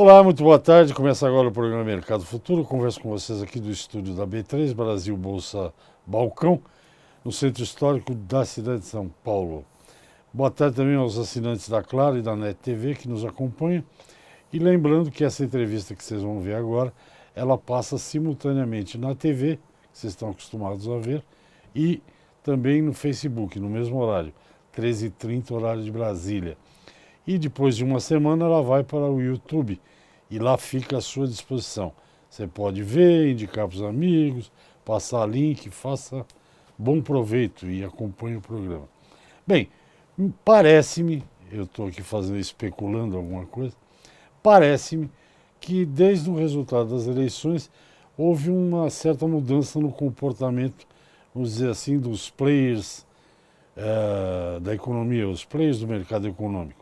Olá, muito boa tarde. Começa agora o programa Mercado Futuro. Converso com vocês aqui do estúdio da B3, Brasil Bolsa Balcão, no centro histórico da cidade de São Paulo. Boa tarde também aos assinantes da Claro e da NET TV que nos acompanham. E lembrando que essa entrevista que vocês vão ver agora, ela passa simultaneamente na TV, que vocês estão acostumados a ver, e também no Facebook, no mesmo horário, 13h30, horário de Brasília. E depois de uma semana ela vai para o YouTube e lá fica à sua disposição. Você pode ver, indicar para os amigos, passar link, faça bom proveito e acompanhe o programa. Bem, parece-me, eu estou aqui especulando alguma coisa, parece-me que desde o resultado das eleições houve uma certa mudança no comportamento, vamos dizer assim, dos players da economia, os players do mercado econômico.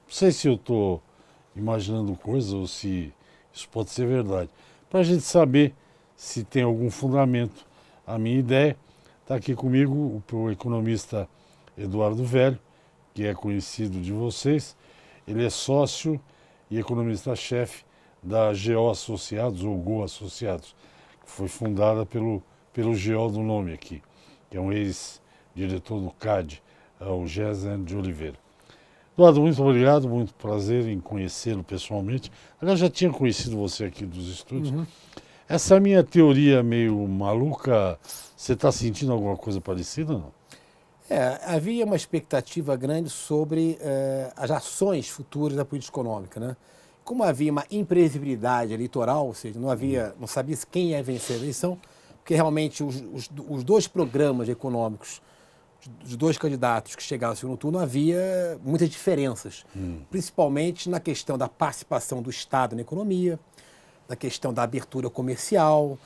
Não sei se eu estou imaginando coisa ou se isso pode ser verdade. Para a gente saber se tem algum fundamento a minha ideia, está aqui comigo o economista Eduardo Velho, que é conhecido de vocês. Ele é sócio e economista-chefe da GO Associados, ou GO Associados, que foi fundada pelo GO do nome aqui, que é um ex-diretor do CAD, o Gésen de Oliveira. Eduardo, muito obrigado, muito prazer em conhecê-lo pessoalmente. Aliás, já tinha conhecido você aqui dos estúdios. Essa minha teoria meio maluca, você está sentindo alguma coisa parecida ou não? Havia uma expectativa grande sobre as ações futuras da política econômica, né? Como havia uma imprevisibilidade eleitoral, ou seja, não sabia quem ia vencer a eleição, porque realmente os dois programas econômicos dos dois candidatos que chegaram ao segundo turno havia muitas diferenças, principalmente na questão da participação do Estado na economia, na questão da abertura comercial,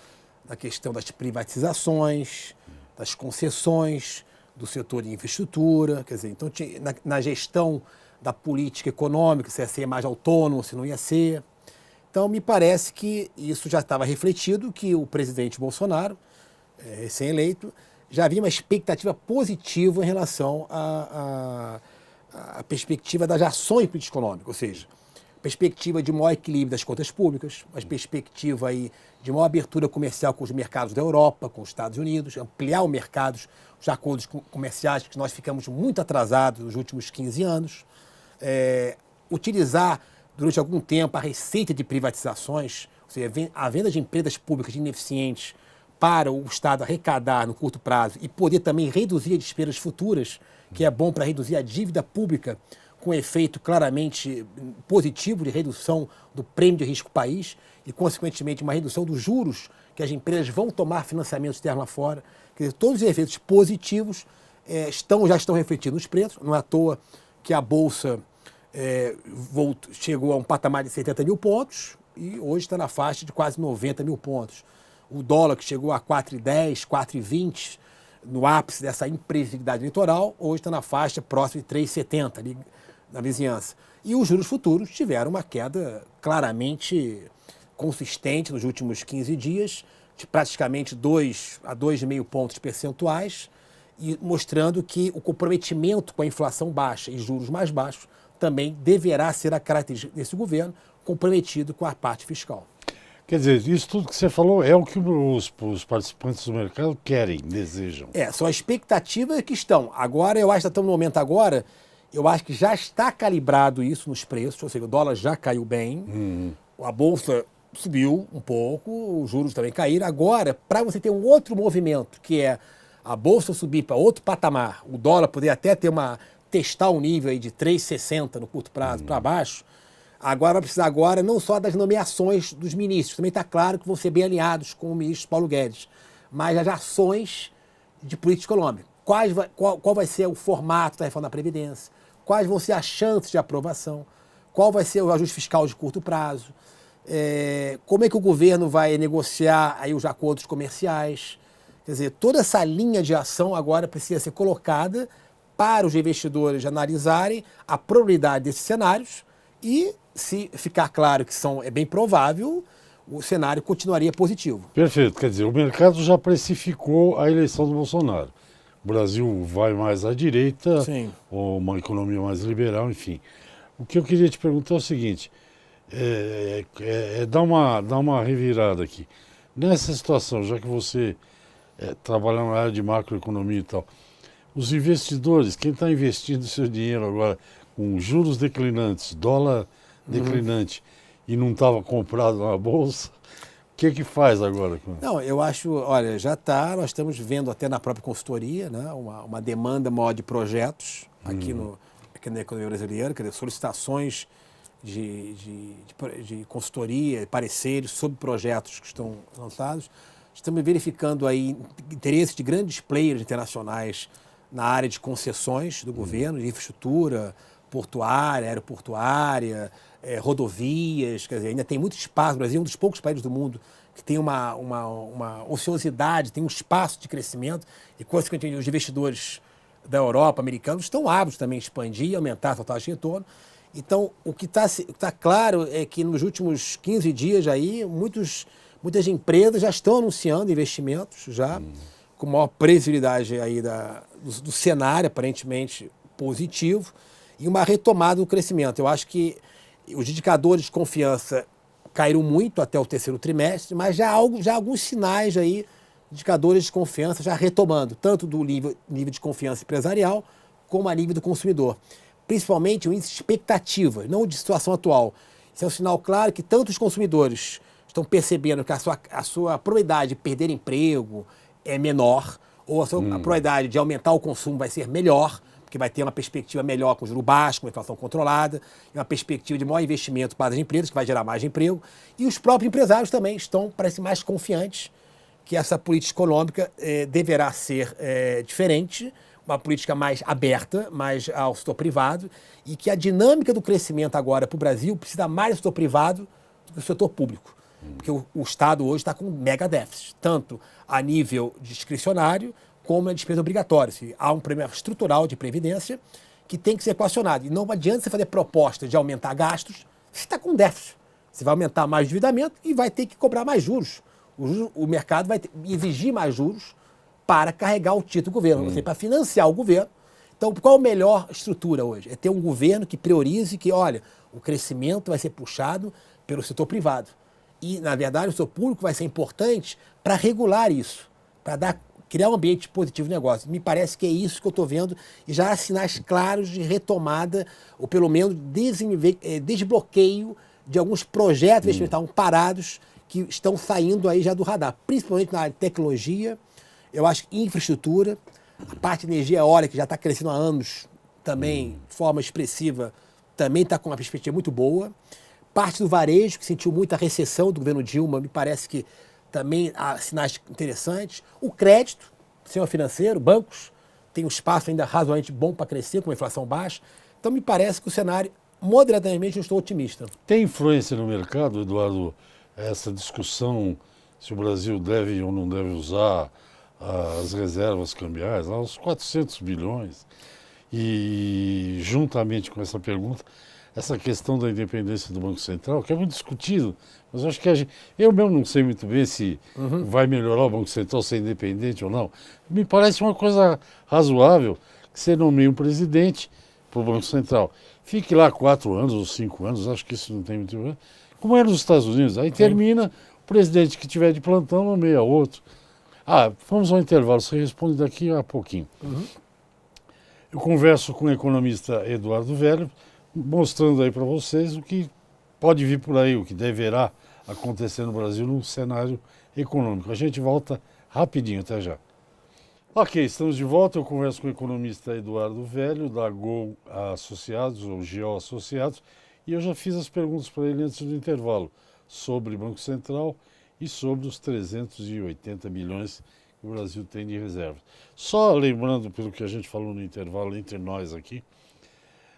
na questão das privatizações, das concessões, do setor de infraestrutura, quer dizer, então na gestão da política econômica, se ia ser mais autônomo, se não ia ser. Então me parece que isso já estava refletido, que o presidente Bolsonaro, recém-eleito, já havia uma expectativa positiva em relação à perspectiva das ações políticas econômicas, ou seja, perspectiva de maior equilíbrio das contas públicas, uma perspectiva aí de maior abertura comercial com os mercados da Europa, com os Estados Unidos, ampliar os mercados, os acordos comerciais que nós ficamos muito atrasados nos últimos 15 anos, utilizar durante algum tempo a receita de privatizações, ou seja, a venda de empresas públicas ineficientes para o Estado arrecadar no curto prazo e poder também reduzir as despesas futuras, que é bom para reduzir a dívida pública, com efeito claramente positivo de redução do prêmio de risco país e, consequentemente, uma redução dos juros que as empresas vão tomar financiamento externo lá fora. Quer dizer, todos os efeitos positivos já estão refletidos nos preços. Não é à toa que a Bolsa chegou a um patamar de 70 mil pontos e hoje está na faixa de quase 90 mil pontos. O dólar, que chegou a 4,10, 4,20 no ápice dessa imprevisibilidade eleitoral, hoje está na faixa próxima de 3,70 ali na vizinhança. E os juros futuros tiveram uma queda claramente consistente nos últimos 15 dias, de praticamente 2 a 2,5 pontos percentuais, e mostrando que o comprometimento com a inflação baixa e juros mais baixos também deverá ser a característica desse governo, comprometido com a parte fiscal. Quer dizer, isso tudo que você falou é o que os participantes do mercado querem, desejam. São as expectativas que estão. Agora, eu acho que estamos no momento agora, eu acho que já está calibrado isso nos preços, ou seja, o dólar já caiu bem, a Bolsa subiu um pouco, os juros também caíram. Agora, para você ter um outro movimento, que é a Bolsa subir para outro patamar, o dólar poder até testar um nível aí de 3,60 no curto prazo para baixo, agora vai precisar não só das nomeações dos ministros, também está claro que vão ser bem alinhados com o ministro Paulo Guedes, mas as ações de política econômica. Qual vai ser o formato da reforma da Previdência? Quais vão ser as chances de aprovação? Qual vai ser o ajuste fiscal de curto prazo? Como é que o governo vai negociar aí os acordos comerciais? Quer dizer, toda essa linha de ação agora precisa ser colocada para os investidores analisarem a probabilidade desses cenários e, se ficar claro que é bem provável, o cenário continuaria positivo. Perfeito. Quer dizer, o mercado já precificou a eleição do Bolsonaro. O Brasil vai mais à direita, Sim. ou uma economia mais liberal, enfim. O que eu queria te perguntar é o seguinte, Dá uma revirada aqui. Nessa situação, já que você trabalha na área de macroeconomia e tal, os investidores, quem está investindo seu dinheiro agora com juros declinantes, dólar declinante, e não estava comprado na bolsa, o que faz agora? Não, eu acho, olha, nós estamos vendo até na própria consultoria, né, uma demanda maior de projetos aqui na economia brasileira, quer dizer, solicitações de consultoria, pareceres sobre projetos que estão lançados. Estamos verificando aí interesse de grandes players internacionais na área de concessões do governo, de infraestrutura portuária, aeroportuária, rodovias, quer dizer, ainda tem muito espaço. O Brasil é um dos poucos países do mundo que tem uma ociosidade, tem um espaço de crescimento e, consequentemente, os investidores da Europa, americanos, estão ávidos também em expandir e aumentar a sua taxa de retorno. Então, o que está claro é que nos últimos 15 dias aí, muitas empresas já estão anunciando investimentos, já com maior previsibilidade aí do cenário, aparentemente positivo, e uma retomada do crescimento. Eu acho que os indicadores de confiança caíram muito até o terceiro trimestre, mas já há alguns sinais aí, indicadores de confiança já retomando, tanto do nível de confiança empresarial, como a nível do consumidor. Principalmente o índice de expectativa, não de situação atual. Isso é um sinal claro que tanto os consumidores estão percebendo que a sua probabilidade de perder emprego é menor, ou a probabilidade de aumentar o consumo vai ser melhor, porque vai ter uma perspectiva melhor com juros baixos, com inflação controlada, e uma perspectiva de maior investimento para as empresas, que vai gerar mais emprego. E os próprios empresários também parecem mais confiantes que essa política econômica deverá ser diferente, uma política mais aberta, mais ao setor privado, e que a dinâmica do crescimento agora para o Brasil precisa mais do setor privado do que do setor público. Porque o Estado hoje está com mega déficit, tanto a nível discricionário como na despesa obrigatória. Há um problema estrutural de previdência que tem que ser equacionado. E não adianta você fazer proposta de aumentar gastos se está com déficit. Você vai aumentar mais o endividamento e vai ter que cobrar mais juros. O mercado vai exigir mais juros para carregar o título do governo, para financiar o governo. Então, qual a melhor estrutura hoje? É ter um governo que priorize que, olha, o crescimento vai ser puxado pelo setor privado. E, na verdade, o setor público vai ser importante para regular isso, para criar um ambiente positivo de negócio. Me parece que é isso que eu estou vendo e já há sinais claros de retomada, ou pelo menos desbloqueio de alguns projetos que estavam parados, que estão saindo aí já do radar, principalmente na área de tecnologia, eu acho que infraestrutura, a parte de energia eólica, que já está crescendo há anos também, de forma expressiva, também está com uma perspectiva muito boa. Parte do varejo, que sentiu muita recessão do governo Dilma, me parece que também há sinais interessantes. O crédito, sistema financeiro, bancos, tem um espaço ainda razoavelmente bom para crescer, com uma inflação baixa. Então, me parece que o cenário, moderadamente, eu estou otimista. Tem influência no mercado, Eduardo, essa discussão se o Brasil deve ou não deve usar as reservas cambiais, uns 400 bilhões, e juntamente com essa pergunta, essa questão da independência do Banco Central, que é muito discutido, mas eu acho que eu mesmo não sei muito bem se vai melhorar o Banco Central ser independente ou não. Me parece uma coisa razoável que você nomeie um presidente para o Banco Central. Fique lá 4 anos ou 5 anos, acho que isso não tem muito a ver. Como é nos Estados Unidos, aí termina, o presidente que tiver de plantão nomeia outro. Vamos ao intervalo, você responde daqui a pouquinho. Eu converso com o economista Eduardo Velho, mostrando aí para vocês o que pode vir por aí, o que deverá acontecer no Brasil no cenário econômico. A gente volta rapidinho, até já. Ok, estamos de volta. Eu converso com o economista Eduardo Velho, da Gol Associados, ou GO Associados, e eu já fiz as perguntas para ele antes do intervalo, sobre Banco Central e sobre os 380 bilhões que o Brasil tem de reservas. Só lembrando, pelo que a gente falou no intervalo entre nós aqui,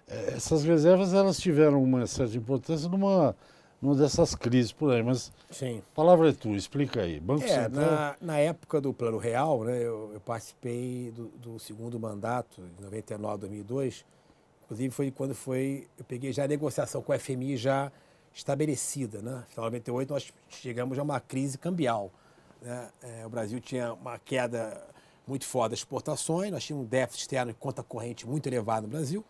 essas reservas elas tiveram uma certa importância numa dessas crises por aí, mas Sim. A palavra é tua, explica aí. Banco Central... Na época do Plano Real, né, eu participei do segundo mandato, de 99 a 2002, inclusive foi quando eu peguei já a negociação com a FMI já estabelecida, né? Em 98 nós chegamos a uma crise cambial, né? O Brasil tinha uma queda muito forte das exportações, nós tínhamos um déficit externo de conta corrente muito elevado no Brasil,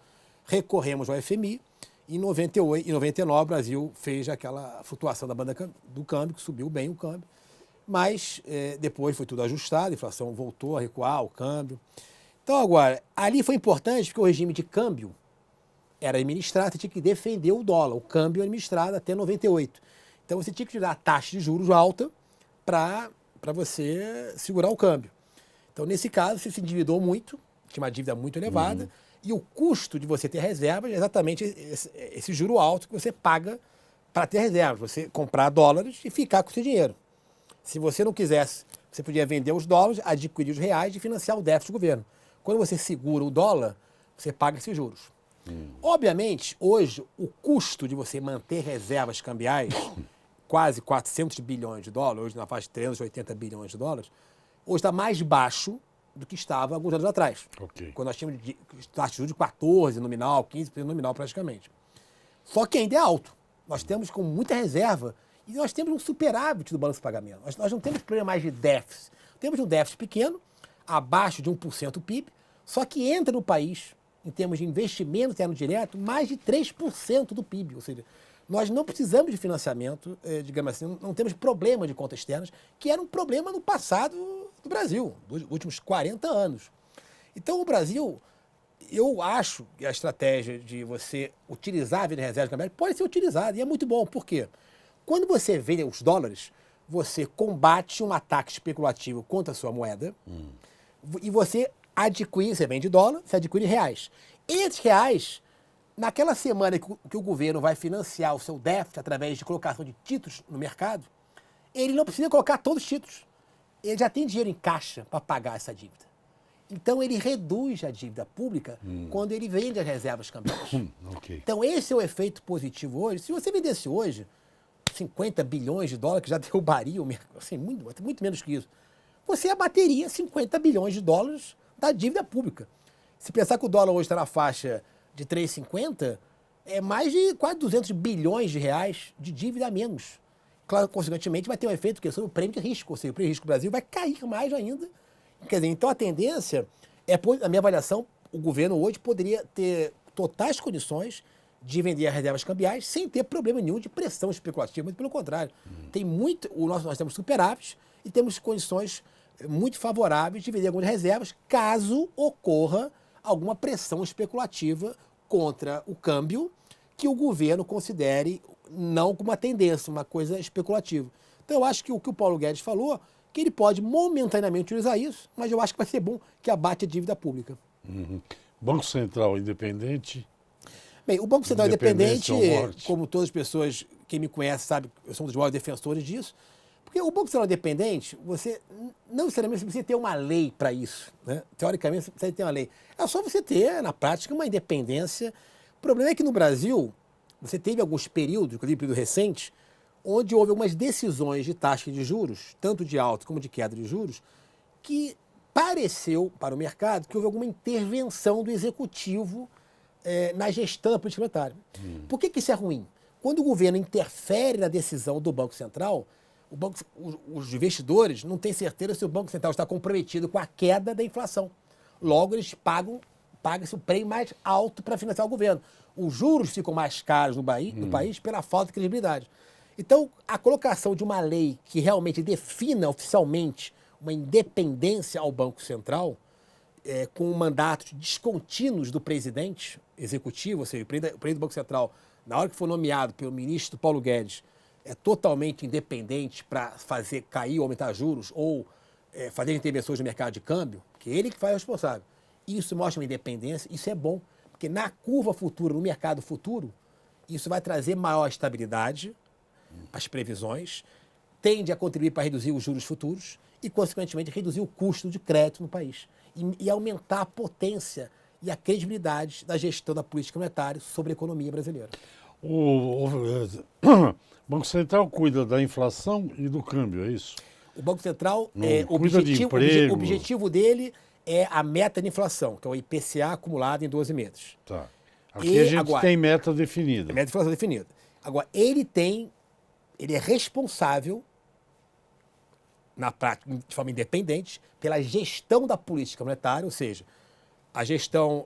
recorremos ao FMI Em 98, em 99, o Brasil fez aquela flutuação da banda do câmbio, que subiu bem o câmbio. Mas depois foi tudo ajustado, a inflação voltou a recuar, o câmbio. Então, agora, ali foi importante porque o regime de câmbio era administrado, você tinha que defender o dólar, o câmbio administrado até 98. Então, você tinha que tirar a taxa de juros alta para você segurar o câmbio. Então, nesse caso, você se endividou muito, tinha uma dívida muito elevada, e o custo de você ter reservas é exatamente esse juro alto que você paga para ter reservas, você comprar dólares e ficar com o seu dinheiro. Se você não quisesse, você podia vender os dólares, adquirir os reais e financiar o déficit do governo. Quando você segura o dólar, você paga esses juros. Obviamente, hoje, o custo de você manter reservas cambiais, quase 400 bilhões de dólares, hoje na faixa de 380 bilhões de dólares, hoje está mais baixo do que estava alguns anos atrás. Ok. Quando nós tínhamos taxa de juros de 14 nominal, 15% nominal praticamente. Só que ainda é alto. Nós temos com muita reserva e nós temos um superávit do balanço de pagamento. Nós não temos problema mais de déficit. Temos um déficit pequeno, abaixo de 1% do PIB, só que entra no país, em termos de investimento interno direto, mais de 3% do PIB. Ou seja, nós não precisamos de financiamento, digamos assim, não temos problema de contas externas, que era um problema no passado do Brasil, dos últimos 40 anos. Então, o Brasil, eu acho que a estratégia de você utilizar a venda de reserva cambiais pode ser utilizada, e é muito bom. Por quê? Quando você vende os dólares, você combate um ataque especulativo contra a sua moeda e você vende dólar, você adquire reais. Esses reais, naquela semana que o governo vai financiar o seu déficit através de colocação de títulos no mercado, ele não precisa colocar todos os títulos. Ele já tem dinheiro em caixa para pagar essa dívida. Então, ele reduz a dívida pública quando ele vende as reservas cambiais. Okay. Então, esse é o efeito positivo hoje. Se você vendesse hoje 50 bilhões de dólares, que já derrubaria o mercado, assim, muito menos que isso, você abateria 50 bilhões de dólares da dívida pública. Se pensar que o dólar hoje está na faixa de 3,50, é mais de quase 200 bilhões de reais de dívida a menos. Claro, consequentemente, vai ter um efeito que é sobre o prêmio de risco, ou seja, o prêmio de risco do Brasil vai cair mais ainda. Quer dizer, então a tendência na minha avaliação, o governo hoje poderia ter totais condições de vender as reservas cambiais sem ter problema nenhum de pressão especulativa, muito pelo contrário. Nós temos superávit e temos condições muito favoráveis de vender algumas reservas caso ocorra alguma pressão especulativa contra o câmbio que o governo considere não como uma tendência, uma coisa especulativa. Então eu acho que o que o Paulo Guedes falou, que ele pode momentaneamente utilizar isso, mas eu acho que vai ser bom que abate a dívida pública. Banco Central independente. Bem, o Banco Central independente, como todas as pessoas, quem me conhece sabe, eu sou um dos maiores defensores disso, porque o Banco Central independente, você não necessariamente precisa ter uma lei para isso, né? Teoricamente, você precisa ter uma lei. É só você ter, na prática, uma independência. O problema é que no Brasil, você teve alguns períodos, inclusive período recente, onde houve algumas decisões de taxa de juros, tanto de alta como de queda de juros, que pareceu para o mercado que houve alguma intervenção do executivo na gestão da política monetária. Por que isso é ruim? Quando o governo interfere na decisão do Banco Central, os investidores não têm certeza se o Banco Central está comprometido com a queda da inflação. Logo, eles paga-se o prêmio mais alto para financiar o governo. Os juros ficam mais caros no país pela falta de credibilidade. Então, a colocação de uma lei que realmente defina oficialmente uma independência ao Banco Central, com mandatos descontínuos do presidente executivo, ou seja, o presidente do Banco Central, na hora que for nomeado pelo ministro Paulo Guedes, é totalmente independente para fazer cair ou aumentar juros ou fazer intervenções no mercado de câmbio, que ele que faz o responsável. Isso mostra uma independência, isso é bom, porque na curva futura, no mercado futuro, isso vai trazer maior estabilidade, as previsões, tende a contribuir para reduzir os juros futuros e, consequentemente, reduzir o custo de crédito no país e aumentar a potência e a credibilidade da gestão da política monetária sobre a economia brasileira. O Banco Central cuida da inflação e do câmbio, é isso? O Banco Central, o objetivo dele é a meta de inflação, que é o IPCA acumulado em 12 meses. Tá. Aqui a gente tem meta definida. Meta de inflação definida. Agora, ele é responsável, na prática, de forma independente, pela gestão da política monetária, ou seja, a gestão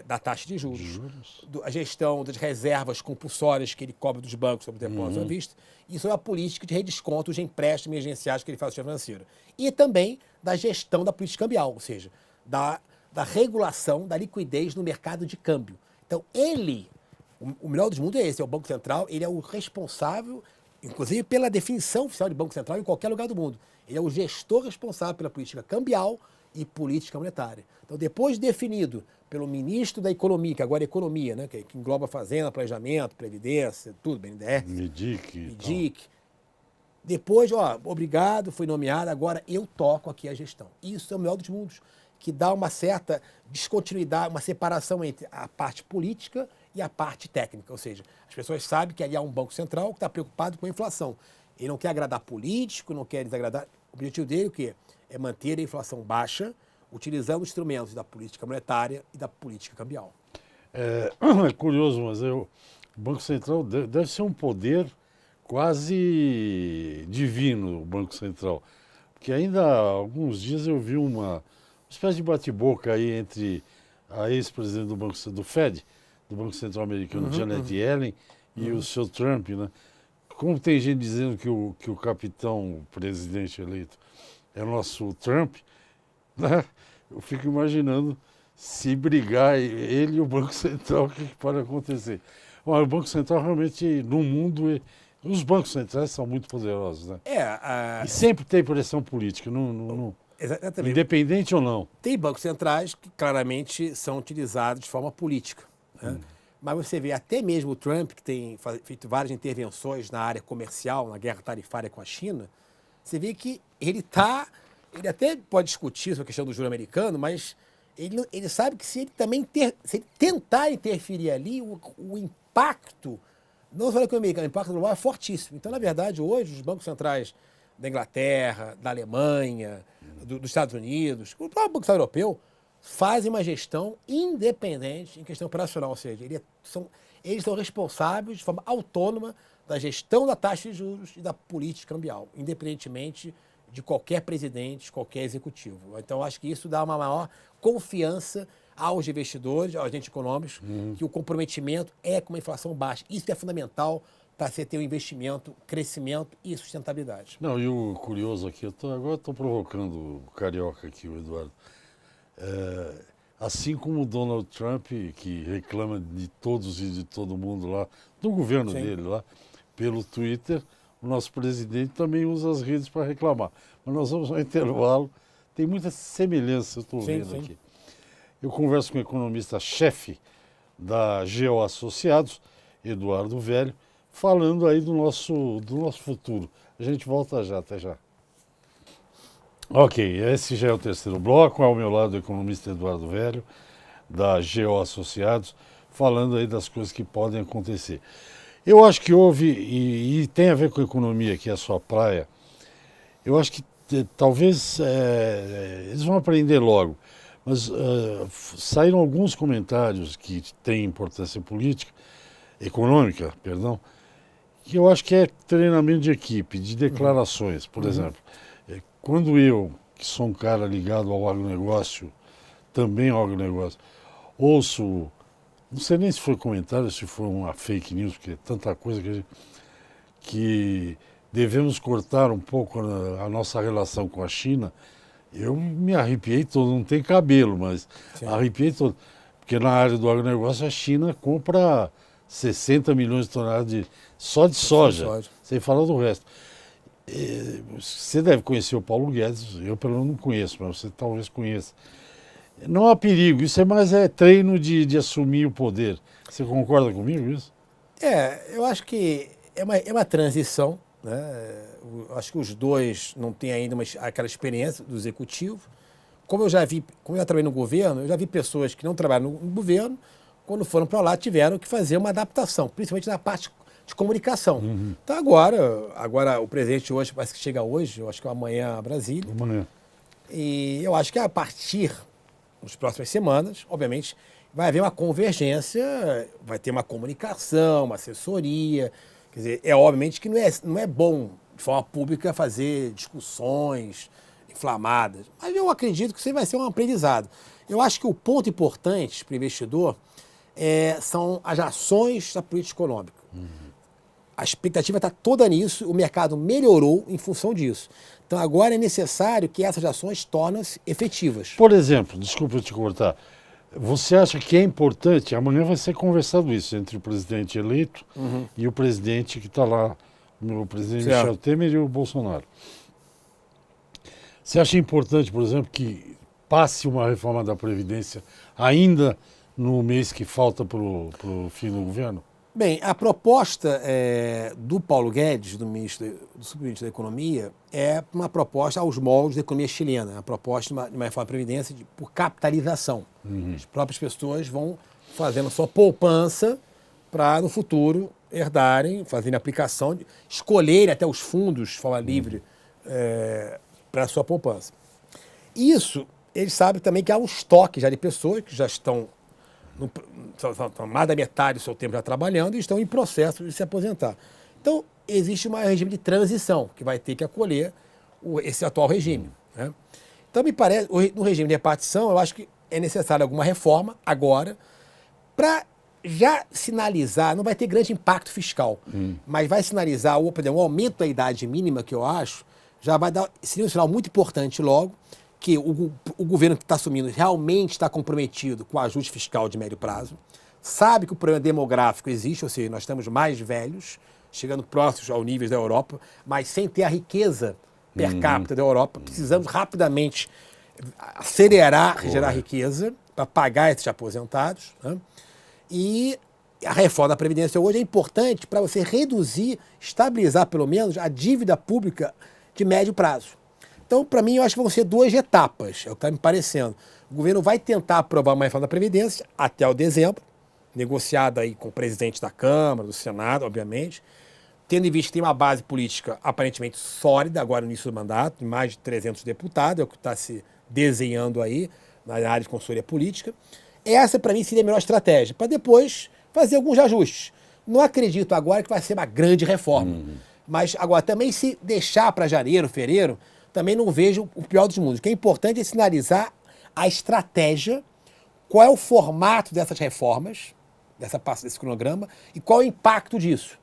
da taxa de juros, a gestão das reservas compulsórias que ele cobra dos bancos sobre depósitos à vista, e sobre a política de redescontos de empréstimos emergenciais que ele faz ao sistema financeiro. E também da gestão da política cambial, ou seja, da regulação da liquidez no mercado de câmbio. Então, o melhor dos mundos é esse, é o Banco Central, ele é o responsável, inclusive pela definição oficial de Banco Central em qualquer lugar do mundo. Ele é o gestor responsável pela política cambial e política monetária. Então, depois definido pelo ministro da Economia, que agora é Economia, né, que engloba Fazenda, Planejamento, Previdência, tudo, BNDES, MEDIC. Depois, obrigado, foi nomeado, agora eu toco aqui a gestão. Isso é o melhor dos mundos, que dá uma certa descontinuidade, uma separação entre a parte política e a parte técnica. Ou seja, as pessoas sabem que ali há um Banco Central que está preocupado com a inflação. Ele não quer agradar político, não quer desagradar. O objetivo dele o quê? É manter a inflação baixa, utilizando os instrumentos da política monetária e da política cambial. É curioso, mas o Banco Central deve ser um poder quase divino, o Banco Central. Porque ainda há alguns dias eu vi uma espécie de bate-boca aí entre a ex-presidente do Fed, do Banco Central Americano, Janet Yellen, e o seu Trump, né? Como tem gente dizendo que o capitão presidente eleito é o nosso Trump, né? Eu fico imaginando se brigar ele e o Banco Central, o que pode acontecer. Bom, o Banco Central realmente, no mundo, os bancos centrais são muito poderosos, né? E sempre tem pressão política, Exatamente. Independente ou não. Tem bancos centrais que claramente são utilizados de forma política, né? Mas você vê até mesmo o Trump, que tem feito várias intervenções na área comercial, na guerra tarifária com a China, você vê que ele até pode discutir sobre a questão do juro americano, mas ele sabe que se ele tentar interferir ali, o impacto, não só na economia americana, o impacto global é fortíssimo. Então, na verdade, hoje, os bancos centrais da Inglaterra, da Alemanha, dos Estados Unidos, o próprio Banco Central Europeu, fazem uma gestão independente em questão operacional, ou seja, eles são responsáveis de forma autônoma da gestão da taxa de juros e da política cambial, independentemente de qualquer presidente, qualquer executivo. Então, acho que isso dá uma maior confiança aos investidores, aos agentes econômicos, que o comprometimento é com uma inflação baixa. Isso é fundamental para você ter um investimento, crescimento e sustentabilidade. Não, e o curioso aqui, agora estou provocando o carioca aqui, o Eduardo. Assim como o Donald Trump, que reclama de todos e de todo mundo lá, do governo dele lá, pelo Twitter, o nosso presidente também usa as redes para reclamar. Mas nós vamos ao intervalo, tem muita semelhança, eu estou vendo aqui. Eu converso com o economista-chefe da GO Associados, Eduardo Velho, falando aí do nosso futuro. A gente volta já, até já. Ok, esse já é o terceiro bloco, ao meu lado o economista Eduardo Velho, da GO Associados, falando aí das coisas que podem acontecer. Eu acho que houve, e tem a ver com a economia, que é a sua praia, eu acho que talvez eles vão aprender logo, mas saíram alguns comentários que têm importância política, econômica, perdão, que eu acho que é treinamento de equipe, de declarações, por exemplo. Quando eu, que sou um cara ligado ao agronegócio, também ao agronegócio, ouço, não sei nem se foi comentário, se foi uma fake news, porque é tanta coisa que devemos cortar um pouco a nossa relação com a China, eu me arrepiei todo, não tem cabelo, mas arrepiei todo. Porque na área do agronegócio a China compra 60 milhões de toneladas só de soja, sem falar do resto. Você deve conhecer o Paulo Guedes, eu pelo menos não conheço, mas você talvez conheça. Não há perigo, isso é treino de assumir o poder. Você concorda comigo isso? Eu acho que é uma transição, né? Eu acho que os dois não têm ainda aquela experiência do executivo. Como eu já trabalhei no governo, eu já vi pessoas que não trabalham no governo, quando foram para lá tiveram que fazer uma adaptação, principalmente na parte de comunicação. Então agora o presidente hoje, parece que chega hoje, eu acho que é amanhã a Brasília. Amanhã. E eu acho que a partir das próximas semanas, obviamente, vai haver uma convergência, vai ter uma comunicação, uma assessoria. Quer dizer, obviamente que não é bom, de forma pública, fazer discussões inflamadas. Mas eu acredito que isso vai ser um aprendizado. Eu acho que o ponto importante para o investidor são as ações da política econômica. A expectativa está toda nisso, o mercado melhorou em função disso. Então agora é necessário que essas ações tornem-se efetivas. Por exemplo, desculpa te cortar, você acha que é importante, amanhã vai ser conversado isso entre o presidente eleito e o presidente que está lá, o presidente Michel Temer e o Bolsonaro. Você acha importante, por exemplo, que passe uma reforma da Previdência ainda no mês que falta para o fim do governo? Bem, a proposta do Paulo Guedes, do subministro da Economia, é uma proposta aos moldes da economia chilena, a proposta de uma reforma da Previdência por capitalização. As próprias pessoas vão fazendo sua poupança para, no futuro, herdarem, fazerem aplicação, escolherem até os fundos de forma livre para a sua poupança. Isso, eles sabem também que há um estoque já de pessoas que já estão mais da metade do seu tempo já trabalhando e estão em processo de se aposentar. Então, existe um regime de transição que vai ter que acolher esse atual regime. Né? Então, me parece, no regime de repartição, eu acho que é necessária alguma reforma agora para já sinalizar, não vai ter grande impacto fiscal, mas vai sinalizar o aumento da idade mínima, que eu acho, já vai dar, seria um sinal muito importante logo, que o governo que está assumindo realmente está comprometido com o ajuste fiscal de médio prazo, sabe que o problema demográfico existe, ou seja, nós estamos mais velhos, chegando próximos ao nível da Europa, mas sem ter a riqueza per capita da Europa, precisamos rapidamente acelerar, gerar riqueza para pagar esses aposentados. Né? E a reforma da Previdência hoje é importante para você reduzir, estabilizar pelo menos a dívida pública de médio prazo. Então, para mim, eu acho que vão ser duas etapas, é o que está me parecendo. O governo vai tentar aprovar uma reforma da Previdência até o dezembro, negociada aí com o presidente da Câmara, do Senado, obviamente, tendo em vista que tem uma base política aparentemente sólida, agora no início do mandato, de mais de 300 deputados, é o que está se desenhando aí na área de consultoria política. Essa, para mim, seria a melhor estratégia, para depois fazer alguns ajustes. Não acredito agora que vai ser uma grande reforma, mas agora também se deixar para janeiro, fevereiro, também não vejo o pior dos mundos. O que é importante é sinalizar a estratégia, qual é o formato dessas reformas, desse cronograma, e qual é o impacto disso.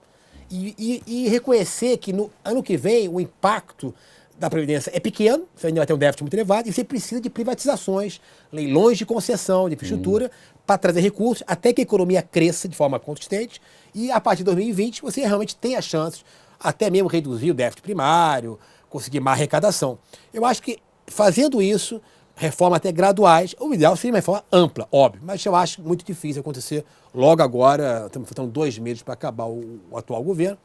E reconhecer que no ano que vem o impacto da Previdência é pequeno, você ainda vai ter um déficit muito elevado, e você precisa de privatizações, leilões de concessão, de infraestrutura, para trazer recursos, até que a economia cresça de forma consistente, e a partir de 2020 você realmente tem as chances, até mesmo reduzir o déficit primário, conseguir mais arrecadação. Eu acho que, fazendo isso, reformas até graduais, o ideal seria uma reforma ampla, óbvio, mas eu acho muito difícil acontecer logo agora, estamos faltando 2 meses para acabar o atual governo,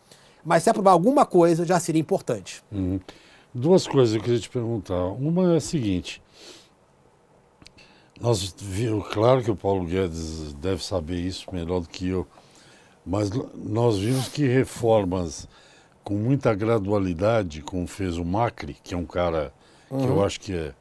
mas se aprovar alguma coisa já seria importante. Duas coisas eu queria te perguntar. Uma é a seguinte, nós vimos, claro que o Paulo Guedes deve saber isso melhor do que eu, mas nós vimos que reformas com muita gradualidade, como fez o Macri, que é um cara que eu acho que é...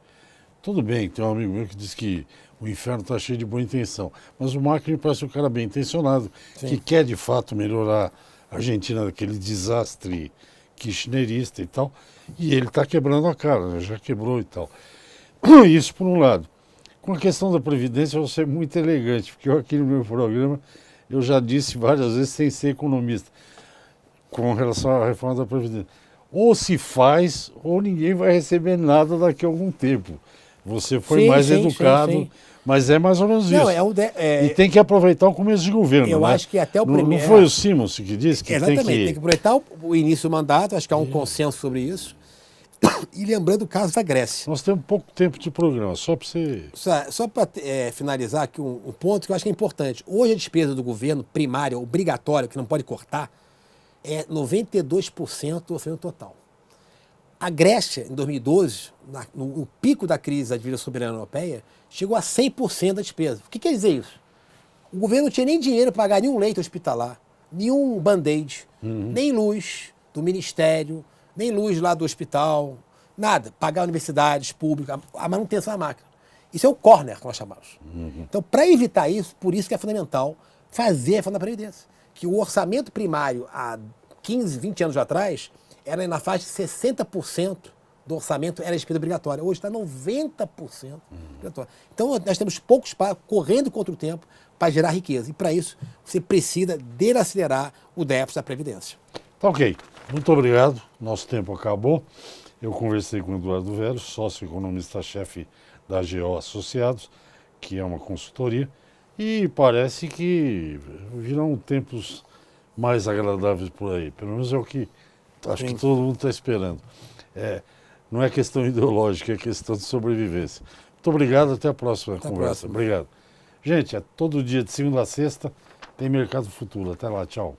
Tudo bem, tem um amigo meu que diz que o inferno está cheio de boa intenção, mas o Macri me parece um cara bem intencionado, que quer de fato melhorar a Argentina daquele desastre kirchnerista e tal, e ele está quebrando a cara, né? Já quebrou e tal. Isso por um lado. Com a questão da Previdência, eu vou ser muito elegante, porque eu aqui no meu programa, eu já disse várias vezes, sem ser economista, com relação à reforma da Previdência. Ou se faz, ou ninguém vai receber nada daqui a algum tempo. Você foi mais educado, sim. Mas é mais ou menos isso. E tem que aproveitar o começo de governo. Eu acho que até o primeiro... Não foi o Simons que disse que exatamente, tem que aproveitar o início do mandato, acho que há um consenso sobre isso. E lembrando o caso da Grécia. Nós temos pouco tempo de programa, só para você... Só para finalizar aqui um ponto que eu acho que é importante. Hoje a despesa do governo primária, obrigatória, que não pode cortar, é 92% do orçamento total. A Grécia, em 2012, no pico da crise da dívida soberana europeia, chegou a 100% da despesa. O que quer dizer isso? O governo não tinha nem dinheiro para pagar nenhum leito hospitalar, nenhum band-aid, nem luz do ministério, nem luz lá do hospital, nada. Pagar universidades públicas, a manutenção da máquina. Isso é o corner, que nós chamamos. Então, para evitar isso, por isso que é fundamental fazer a reforma da Previdência. Que o orçamento primário, há 15, 20 anos atrás, era na faixa de 60% do orçamento era despesa obrigatória. Hoje está 90% obrigatória. Então, nós temos poucos para correndo contra o tempo para gerar riqueza. E, para isso, você precisa desacelerar o déficit da Previdência. Tá ok. Muito obrigado. Nosso tempo acabou. Eu conversei com o Eduardo Vero, sócio economista-chefe da AGO Associados, que é uma consultoria, e parece que virão tempos mais agradáveis por aí. Pelo menos é o que acho que todo mundo está esperando. Não é questão ideológica, é questão de sobrevivência. Muito obrigado, até a próxima conversa. Obrigado. Gente, todo dia de segunda a sexta tem Mercado Futuro. Até lá, tchau.